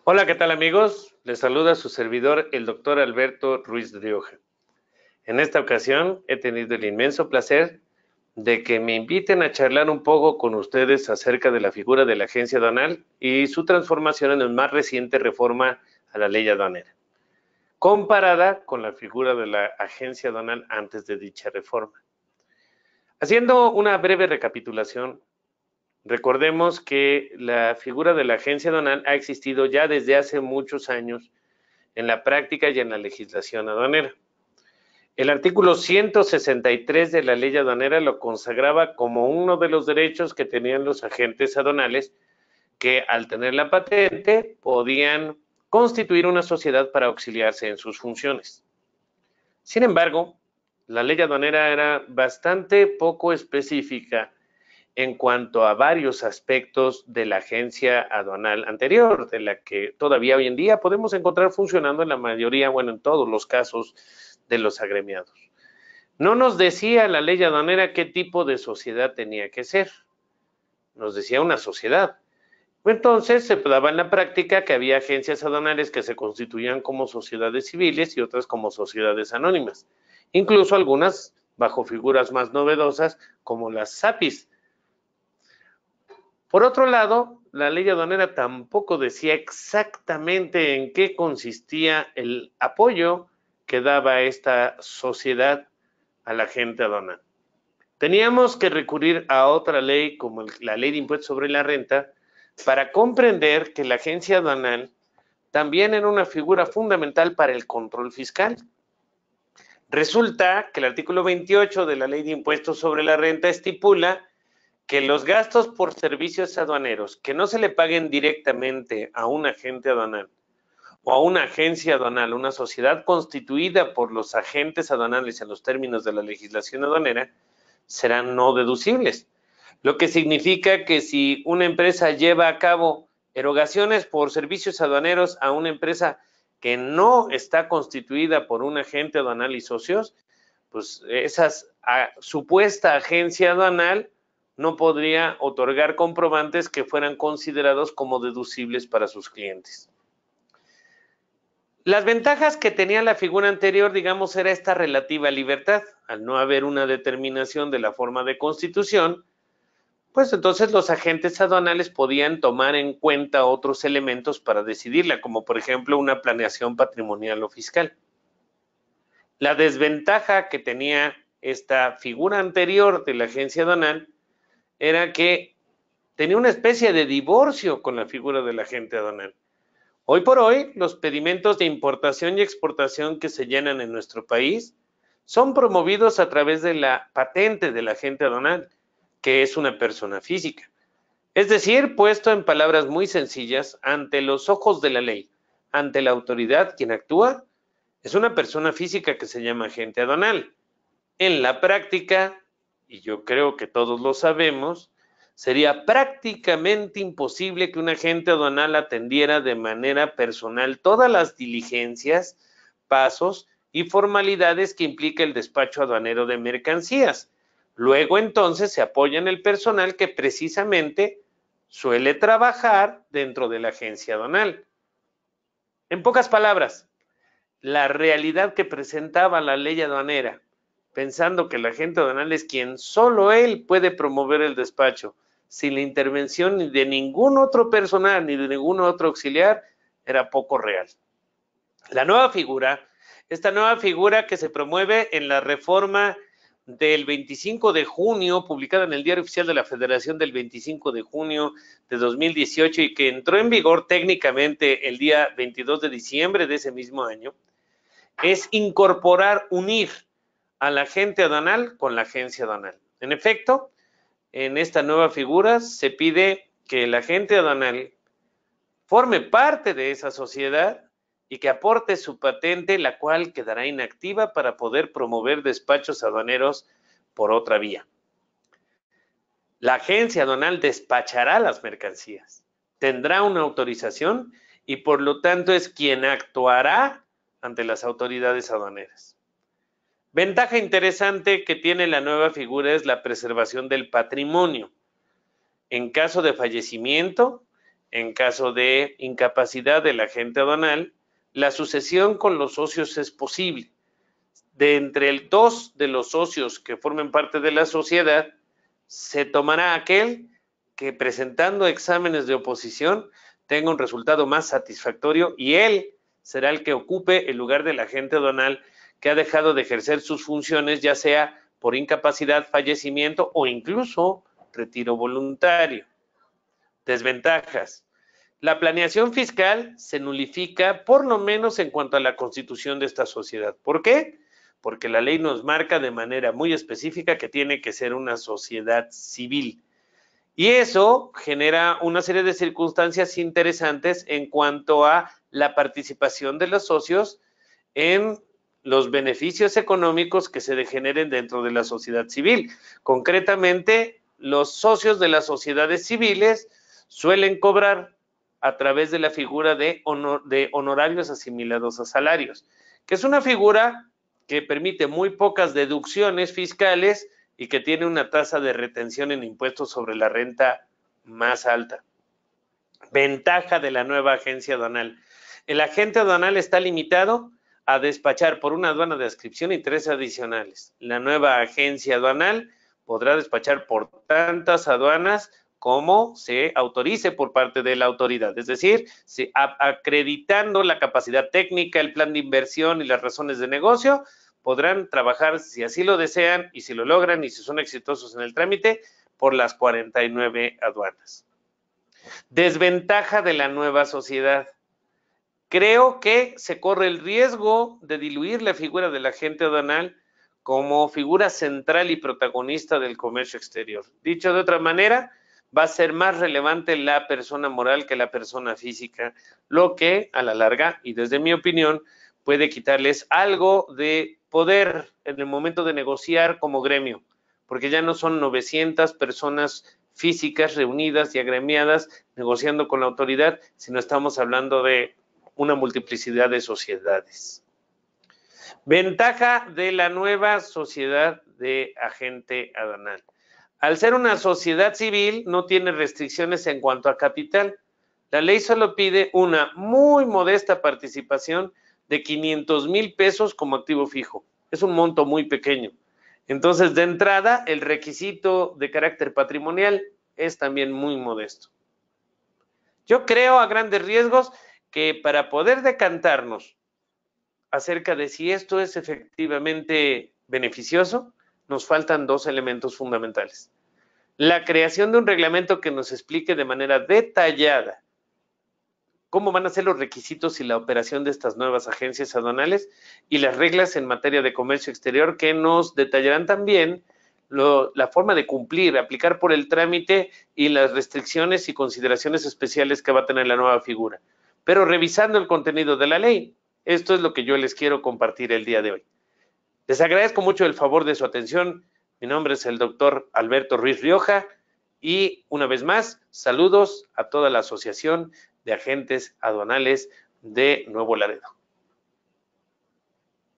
Hola, ¿qué tal amigos? Les saluda su servidor, el doctor Alberto Ruiz de Rioja. En esta ocasión he tenido el inmenso placer de que me inviten a charlar un poco con ustedes acerca de la figura de la agencia aduanal y su transformación en la más reciente reforma a la ley aduanera, comparada con la figura de la agencia aduanal antes de dicha reforma. Haciendo una breve recapitulación, recordemos que la figura de la agencia aduanal ha existido ya desde hace muchos años en la práctica y en la legislación aduanera. El artículo 163 de la ley aduanera lo consagraba como uno de los derechos que tenían los agentes aduanales que al tener la patente podían constituir una sociedad para auxiliarse en sus funciones. Sin embargo, la ley aduanera era bastante poco específica en cuanto a varios aspectos de la agencia aduanal anterior, de la que todavía hoy en día podemos encontrar funcionando en la mayoría, bueno, en todos los casos de los agremiados. No nos decía la ley aduanera qué tipo de sociedad tenía que ser, nos decía una sociedad. Entonces se daba en la práctica que había agencias aduanales que se constituían como sociedades civiles y otras como sociedades anónimas, incluso algunas bajo figuras más novedosas como las SAPIs. Por otro lado, la ley aduanera tampoco decía exactamente en qué consistía el apoyo que daba esta sociedad a la agente aduanal. Teníamos que recurrir a otra ley como la ley de impuestos sobre la renta para comprender que la agencia aduanal también era una figura fundamental para el control fiscal. Resulta que el artículo 28 de la ley de impuestos sobre la renta estipula que los gastos por servicios aduaneros que no se le paguen directamente a un agente aduanal o a una agencia aduanal, una sociedad constituida por los agentes aduanales en los términos de la legislación aduanera, serán no deducibles. Lo que significa que si una empresa lleva a cabo erogaciones por servicios aduaneros a una empresa que no está constituida por un agente aduanal y socios, pues esa supuesta agencia aduanal no podría otorgar comprobantes que fueran considerados como deducibles para sus clientes. Las ventajas que tenía la figura anterior, digamos, era esta relativa libertad. Al no haber una determinación de la forma de constitución, pues entonces los agentes aduanales podían tomar en cuenta otros elementos para decidirla, como por ejemplo una planeación patrimonial o fiscal. La desventaja que tenía esta figura anterior de la agencia aduanal era que tenía una especie de divorcio con la figura del agente aduanal. Hoy por hoy, los pedimentos de importación y exportación que se llenan en nuestro país son promovidos a través de la patente del agente aduanal, que es una persona física. Es decir, puesto en palabras muy sencillas, ante los ojos de la ley, ante la autoridad quien actúa, es una persona física que se llama agente aduanal. En la práctica, y yo creo que todos lo sabemos, sería prácticamente imposible que un agente aduanal atendiera de manera personal todas las diligencias, pasos y formalidades que implica el despacho aduanero de mercancías. Luego entonces se apoya en el personal que precisamente suele trabajar dentro de la agencia aduanal. En pocas palabras, la realidad que presentaba la ley aduanera, pensando que el agente aduanal es quien solo él puede promover el despacho, sin la intervención ni de ningún otro personal ni de ningún otro auxiliar, era poco real. La nueva figura, esta nueva figura que se promueve en la reforma del 25 de junio, publicada en el Diario Oficial de la Federación del 25 de junio de 2018 y que entró en vigor técnicamente el día 22 de diciembre de ese mismo año, es incorporar, unir a la agente aduanal con la agencia aduanal. En efecto, en esta nueva figura se pide que el agente aduanal forme parte de esa sociedad y que aporte su patente, la cual quedará inactiva para poder promover despachos aduaneros por otra vía. La agencia aduanal despachará las mercancías, tendrá una autorización y por lo tanto es quien actuará ante las autoridades aduaneras. Ventaja interesante que tiene la nueva figura es la preservación del patrimonio. En caso de fallecimiento, En caso de incapacidad del agente aduanal, la sucesión con los socios es posible. De entre dos de los socios que formen parte de la sociedad, se tomará aquel que presentando exámenes de oposición tenga un resultado más satisfactorio y él será el que ocupe el lugar del agente aduanal que ha dejado de ejercer sus funciones, ya sea por incapacidad, fallecimiento o incluso retiro voluntario. Desventajas. La planeación fiscal se nulifica por lo menos en cuanto a la constitución de esta sociedad. ¿Por qué? Porque la ley nos marca de manera muy específica que tiene que ser una sociedad civil. Y eso genera una serie de circunstancias interesantes en cuanto a la participación de los socios en los beneficios económicos que se degeneren dentro de la sociedad civil. Concretamente, los socios de las sociedades civiles suelen cobrar a través de la figura de honorarios asimilados a salarios, que es una figura que permite muy pocas deducciones fiscales y que tiene una tasa de retención en impuestos sobre la renta más alta. Ventaja de la nueva agencia aduanal. El agente aduanal está limitado a despachar por una aduana de adscripción intereses adicionales. La nueva agencia aduanal podrá despachar por tantas aduanas como se autorice por parte de la autoridad, es decir, acreditando la capacidad técnica, el plan de inversión y las razones de negocio, podrán trabajar, si así lo desean y si lo logran y si son exitosos en el trámite, por las 49 aduanas. Desventaja de la nueva sociedad. Creo que se corre el riesgo de diluir la figura del agente aduanal como figura central y protagonista del comercio exterior. Dicho de otra manera, va a ser más relevante la persona moral que la persona física, lo que a la larga, y desde mi opinión, puede quitarles algo de poder en el momento de negociar como gremio, porque ya no son 900 personas físicas reunidas y agremiadas negociando con la autoridad, sino estamos hablando de una multiplicidad de sociedades. Ventaja de la nueva sociedad de agente aduanal. Al ser una sociedad civil, no tiene restricciones en cuanto a capital. La ley solo pide una muy modesta participación de 500,000 pesos como activo fijo. Es un monto muy pequeño. Entonces, de entrada, el requisito de carácter patrimonial es también muy modesto. Yo creo a grandes riesgos que para poder decantarnos acerca de si esto es efectivamente beneficioso, nos faltan dos elementos fundamentales. La creación de un reglamento que nos explique de manera detallada cómo van a ser los requisitos y la operación de estas nuevas agencias aduanales y las reglas en materia de comercio exterior que nos detallarán también la forma de cumplir, aplicar por el trámite y las restricciones y consideraciones especiales que va a tener la nueva figura. Pero revisando el contenido de la ley, esto es lo que yo les quiero compartir el día de hoy. Les agradezco mucho el favor de su atención. Mi nombre es el doctor Alberto Ruiz Rioja y una vez más, saludos a toda la Asociación de Agentes Aduanales de Nuevo Laredo.